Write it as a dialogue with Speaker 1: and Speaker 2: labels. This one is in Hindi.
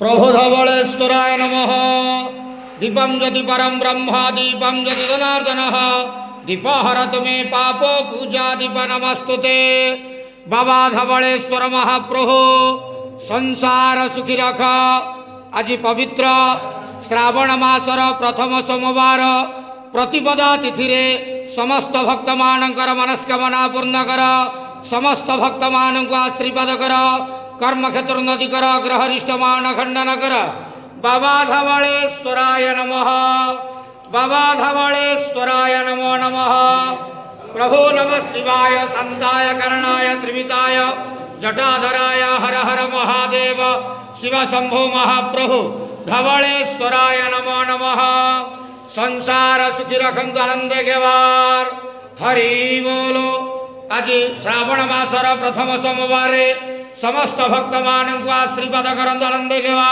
Speaker 1: प्रभु धवलेश्वराय नमः। दीपं ज्योति परम ब्रह्म दीपं ज्योति जनार्दन दीपहरतु मे पाप पूजा दीप नमस्तुते। बाबा धवलेश्वर महाप्रभु संसार सुखी रख। आज पवित्र श्रावण मासर प्रथम सोमवार प्रतिपदा तिथि रे समस्त भक्त मानकर मनस्कामना पूर्ण कर। समस्त भक्त मानक आशीर्वाद कर। कर्म क्षेत्र उन्नति कर। ग्रहरिष्ट मान खंडन कर। बाबा धवलेश्वराय नमः। बाबा धवलेश्वराय नमो नमः। प्रभु नमः शिवाय संताय करणाय त्रिविताय जटाधराय हर हर महादेव शिव शंभो महाप्रभु धवलेश्वराय नमो नमः। संसार सुखी रखंतु आनंद गेवार हरि बोलो। आज श्रावण मासर प्रथम सोमवार समस्त भक्त मानक आशीर्वाद करंतु आनंद गेवार।